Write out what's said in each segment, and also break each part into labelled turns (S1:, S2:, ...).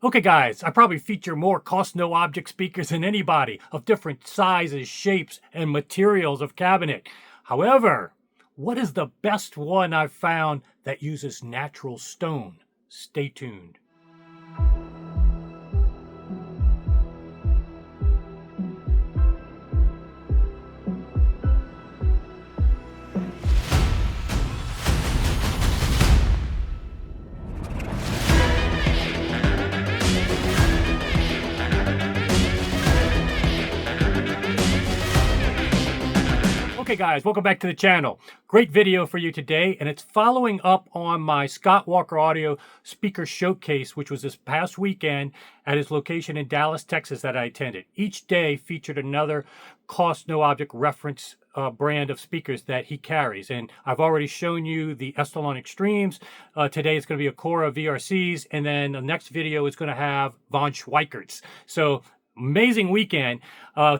S1: Okay guys, I probably feature more cost no object speakers than anybody of different sizes, shapes, and materials of cabinet. However, what is the best one I've found that uses natural stone? Stay tuned. Okay guys, welcome back to the channel. Great video for you today, and it's following up on my Scott Walker Audio speaker showcase, which was this past weekend at his location in Dallas, Texas that I attended. Each day featured another cost no object reference brand of speakers that he carries, and I've already shown you the Estalon Extremes. Today it's going to be Acora VRCs, and then the next video is going to have Von Schweikert's. So amazing weekend.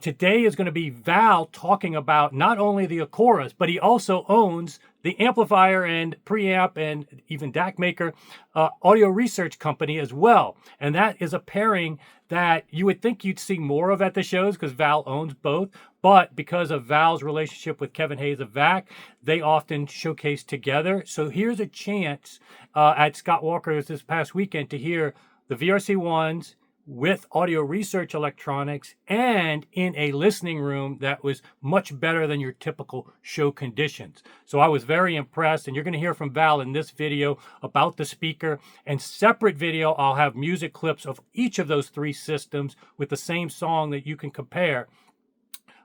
S1: Today is going to be Val talking about not only the Acoras, but he also owns the amplifier and preamp and even DAC maker audio research company as well. And that is a pairing that you would think you'd see more of at the shows because Val owns both. But because of Val's relationship with Kevin Hayes of VAC, they often showcase together. So here's a chance at Scott Walker's this past weekend to hear the VRC ones with audio research electronics and in a listening room that was much better than your typical show conditions. So I was very impressed, and you're going to hear from Val in this video about the speaker. And separate video, I'll have music clips of each of those three systems with the same song that you can compare.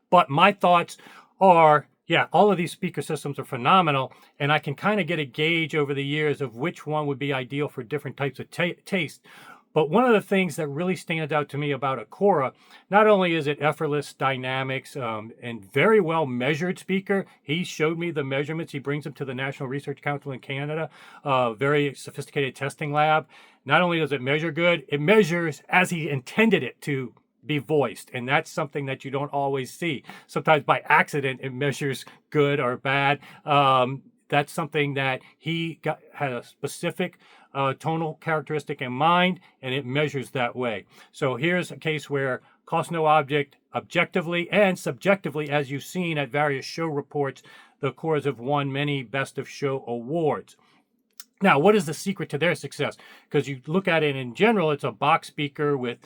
S1: But my thoughts are, yeah, all of these speaker systems are phenomenal, and I can kind of get a gauge over the years of which one would be ideal for different types of taste. But one of the things that really stands out to me about Acora, not only is it effortless dynamics and very well measured speaker. He showed me the measurements. He brings them to the National Research Council in Canada, very sophisticated testing lab. Not only does it measure good, it measures as he intended it to be voiced, and that's something that you don't always see. Sometimes by accident it measures good or bad. That's something that he had a specific tonal characteristic in mind, and it measures that way. So here's a case where cost no object, objectively and subjectively, as you've seen at various show reports, the Acoras have won many best of show awards. Now, what is the secret to their success? Because you look at it in general, it's a box speaker with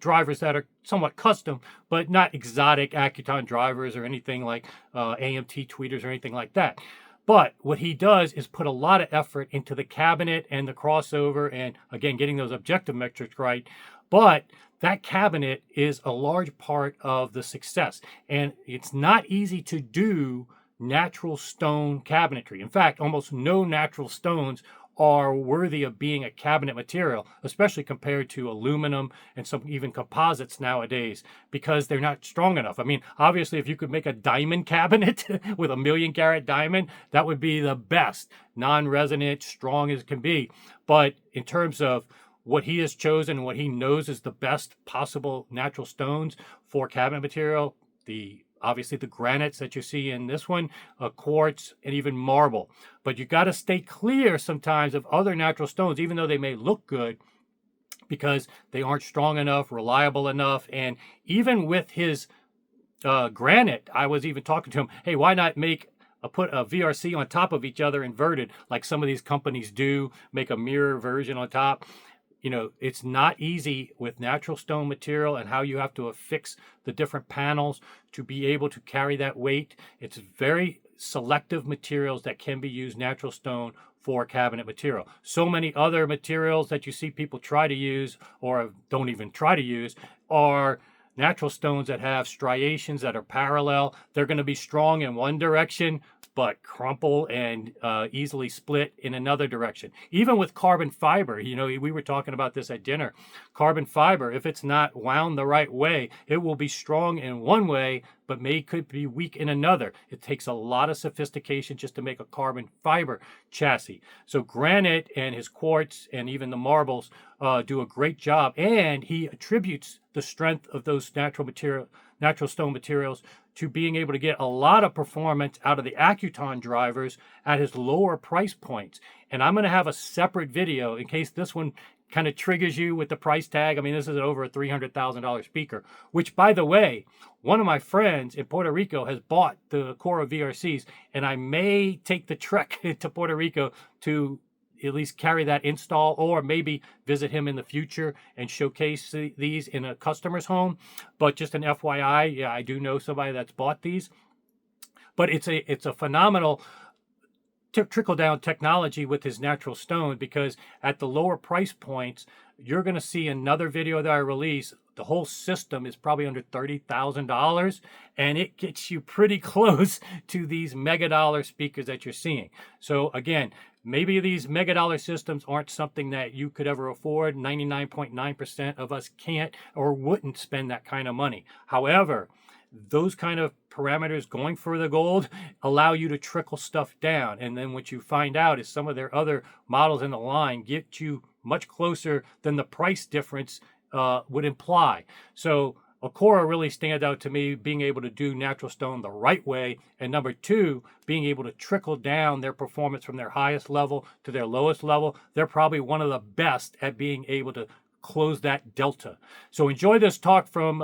S1: drivers that are somewhat custom, but not exotic Accuton drivers or anything like AMT tweeters or anything like that. But what he does is put a lot of effort into the cabinet and the crossover and, again, getting those objective metrics right. But that cabinet is a large part of the success. And it's not easy to do natural stone cabinetry. In fact, almost no natural stones are worthy of being a cabinet material, especially compared to aluminum and some even composites nowadays, because they're not strong enough. I mean, obviously, if you could make a diamond cabinet with a 1,000,000-carat diamond, that would be the best, non-resonant, strong as can be. But in terms of what he has chosen, what he knows is the best possible natural stones for cabinet material, obviously the granites that you see in this one, quartz, and even marble. But you got to stay clear sometimes of other natural stones, even though they may look good, because they aren't strong enough, reliable enough. And even with his granite, I was even talking to him, hey, why not put a VRC on top of each other inverted, like some of these companies do, make a mirror version on top. You know, it's not easy with natural stone material and how you have to affix the different panels to be able to carry that weight. It's very selective materials that can be used natural stone for cabinet material. So many other materials that you see people try to use or don't even try to use are natural stones that have striations that are parallel. They're going to be strong in one direction, but crumple and easily split in another direction. Even with carbon fiber, we were talking about this at dinner. Carbon fiber, if it's not wound the right way, it will be strong in one way, but could be weak in another. It takes a lot of sophistication just to make a carbon fiber chassis. So granite and his quartz and even the marbles do a great job, and he attributes the strength of those natural stone materials to being able to get a lot of performance out of the Accuton drivers at his lower price points. And I'm going to have a separate video in case this one kind of triggers you with the price tag. I mean, this is over a $300,000 speaker, which, by the way, one of my friends in Puerto Rico has bought the Acora VRCs, and I may take the trek to Puerto Rico to at least carry that install, or maybe visit him in the future and showcase these in a customer's home. But just an FYI, yeah, I do know somebody that's bought these. But it's a phenomenal trickle-down technology with his natural stone, because at the lower price points, you're going to see another video that I release. The whole system is probably under $30,000, and it gets you pretty close to these mega dollar speakers that you're seeing. So again, maybe these mega dollar systems aren't something that you could ever afford. 99.9% of us can't or wouldn't spend that kind of money. However, those kind of parameters going for the gold allow you to trickle stuff down. And then what you find out is some of their other models in the line get you much closer than the price difference would imply. So Acora really stands out to me, being able to do natural stone the right way. And number two, being able to trickle down their performance from their highest level to their lowest level. They're probably one of the best at being able to close that delta. So enjoy this talk from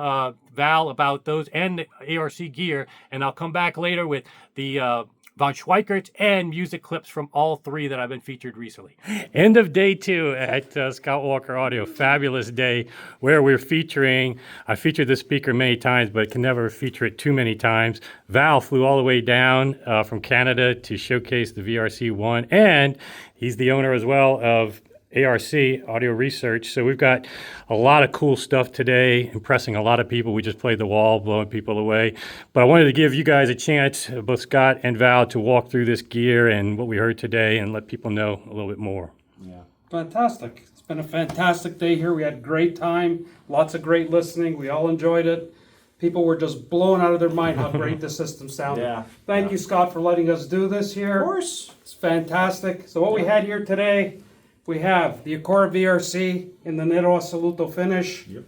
S1: Val about those and the ARC gear, and I'll come back later with the Von Schweikerts and music clips from all three that I've been featured recently. End of day 2 at Scott Walker Audio. Fabulous day where we're featuring, I featured this speaker many times, but can never feature it too many times. Val flew all the way down from Canada to showcase the VRC1, and he's the owner as well of ARC, Audio Research. So we've got a lot of cool stuff today, impressing a lot of people. We just played the wall, blowing people away. But I wanted to give you guys a chance, both Scott and Val, to walk through this gear and what we heard today and let people know a little bit more.
S2: Yeah, fantastic. It's been a fantastic day here. We had a great time, lots of great listening. We all enjoyed it. People were just blown out of their mind how great the system sounded.
S3: Yeah.
S2: Thank you, Scott, for letting us do this here.
S3: Of course.
S2: It's fantastic. So what we had here today, we have the Acora VRC in the Nero Assoluto finish.
S3: Yep.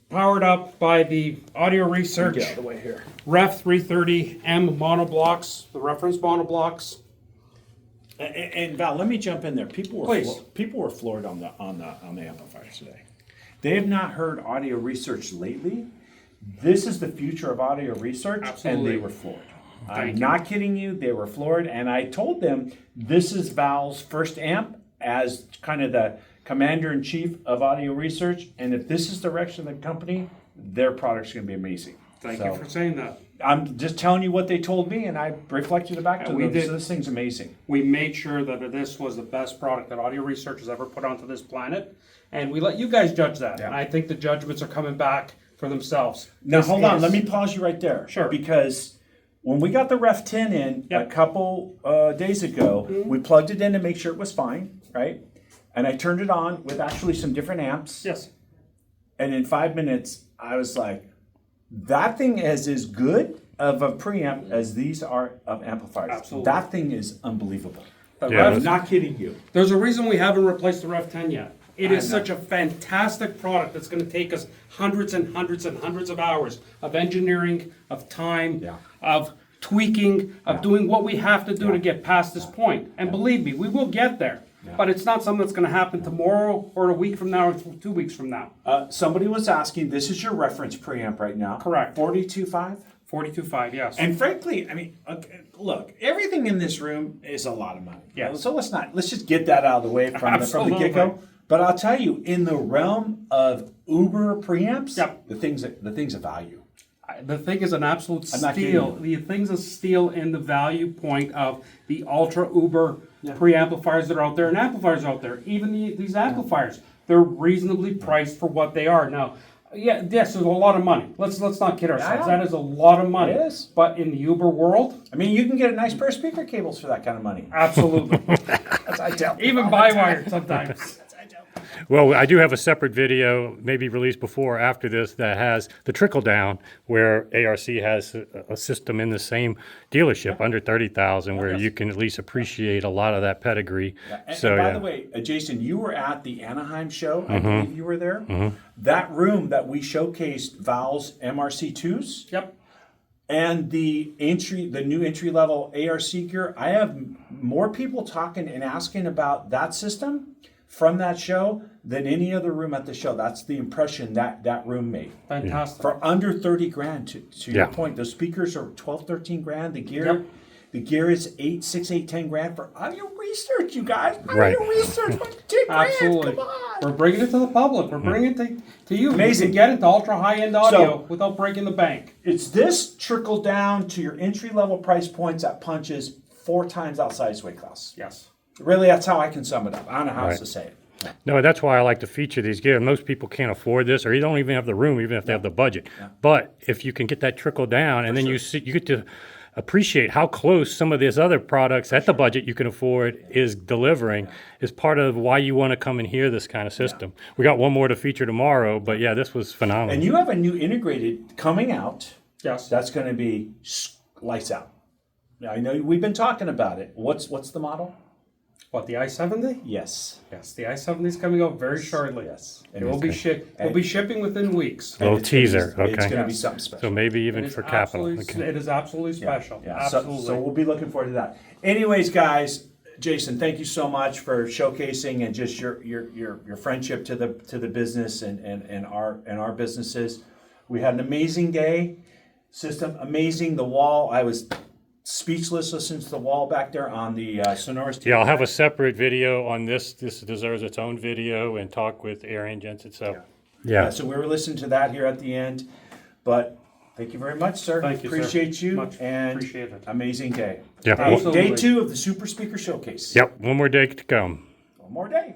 S2: Powered up by the Audio Research
S3: Get out of the way here.
S2: Ref 330M monoblocks, the reference monoblocks.
S3: And Val, let me jump in there. People were floored on the amplifiers today. They have not heard audio research lately. This is the future of audio research.
S2: Absolutely.
S3: And they were floored. I'm not kidding you. They were floored, and I told them this is Val's first amp as kind of the commander-in-chief of audio research, and if this is the direction of the company, their product's going to be amazing.
S2: Thank you for saying that.
S3: I'm just telling you what they told me, and I reflected it back to them. So this thing's amazing.
S2: We made sure that this was the best product that Audio Research has ever put onto this planet, and we let you guys judge that.
S3: Yeah.
S2: And I think the judgments are coming back for themselves.
S3: Now, hold on. Let me pause you right there.
S2: Sure.
S3: Because when we got the Ref 10 in a couple days ago, we plugged it in to make sure it was fine, right? And I turned it on with actually some different amps.
S2: Yes.
S3: And in 5 minutes, I was like, that thing is as good of a preamp as these are of amplifiers.
S2: Absolutely.
S3: That thing is unbelievable.
S1: Yeah,
S3: I'm not kidding you.
S2: There's a reason we haven't replaced the Ref 10 yet. It is such a fantastic product that's going to take us hundreds and hundreds and hundreds of hours of engineering, of time, of tweaking, of doing what we have to do to get past this point. And believe me, we will get there. But it's not something that's going to happen tomorrow or a week from now or 2 weeks from now.
S3: Somebody was asking, this is your reference preamp right now.
S2: Correct.
S3: 42.5?
S2: 42.5, yes.
S3: And frankly, I mean, look, everything in this room is a lot of money.
S2: Yeah.
S3: So let's just get that out of the way from the get-go. But I'll tell you, in the realm of Uber preamps, the thing's a value.
S2: The thing is an absolute
S3: I'm not
S2: steal.
S3: kidding
S2: The thing's a steal in the value point of the ultra Uber preamplifiers that are out there and amplifiers out there. Even these amplifiers, they're reasonably priced for what they are. Now, yes, there's a lot of money. Let's not kid ourselves. That is a lot of money.
S3: It is.
S2: But in the Uber world,
S3: I mean, you can get a nice pair of speaker cables for that kind of money.
S2: absolutely.
S3: I tell
S2: Even buy wired sometimes.
S1: Well, I do have a separate video, maybe released before or after this, that has the trickle down, where ARC has a system in the same dealership under 30,000, where you can at least appreciate a lot of that pedigree.
S3: And
S1: So,
S3: by the way, Jason, you were at the Anaheim show. I believe you were there. That room that we showcased Val's MRC2s.
S2: Yep.
S3: And the new entry level ARC gear. I have more people talking and asking about that system from that show than any other room at the show. That's the impression that room made.
S2: Fantastic.
S3: For under 30 grand, to your
S1: Yeah.
S3: point, those speakers are 12, 13 grand. The gear,
S2: Yep.
S3: the gear is 10 grand for audio research, you guys. Audio
S1: Right.
S3: research, 10 grand,
S2: Absolutely.
S3: come on.
S2: We're bringing it to the public. We're bringing it to you.
S3: Amazing.
S2: You can get into ultra high-end audio
S3: So-
S2: without breaking the bank.
S3: It's this trickled down to your entry level price points that punches 4 times outside its weight class.
S2: Yes.
S3: Really, that's how I can sum it up. I don't know how else
S1: Right.
S3: to say it.
S1: No, that's why I like to feature these gear. Most people can't afford this, or you don't even have the room, even if they have the budget. But if you can get that trickle down, and then you see, you get to appreciate how close some of these other products at the budget you can afford is delivering, is part of why you want to come and hear this kind of system. We got one more to feature tomorrow, but yeah, this was phenomenal.
S3: And you have a new integrated coming out.
S2: Yes.
S3: That's going to be lights out. Now, I know we've been talking about it. What's the model?
S2: What, the i70?
S3: Yes.
S2: Yes, the i70 is coming out very shortly.
S3: Yes.
S2: It will be We'll be shipping within weeks.
S1: Little
S3: And it's gonna
S1: teaser,
S3: be- It's
S1: okay.
S3: going to be
S2: Yes.
S3: something special.
S1: So maybe
S2: It
S1: even
S2: is
S1: for capital.
S2: absolutely-
S1: Okay.
S2: It is absolutely special. Absolutely.
S3: So we'll be looking forward to that. Anyways, guys, Jason, thank you so much for showcasing and just your friendship to the business and our businesses. We had an amazing day. System amazing. The wall, I was speechless listening to the wall back there on the Sonoris TV.
S1: Yeah, I'll have a separate video on this. This deserves its own video and talk with Arian Jensen. So, yeah.
S3: So we were listening to that here at the end. But thank you very much, sir.
S2: Thank you, sir.
S3: Appreciate you.
S2: Much
S3: and
S2: appreciated.
S3: amazing day.
S1: Yeah.
S3: Day
S2: Absolutely.
S3: 2 of the Super Speaker Showcase.
S1: Yep. One more day to come.
S3: One more day.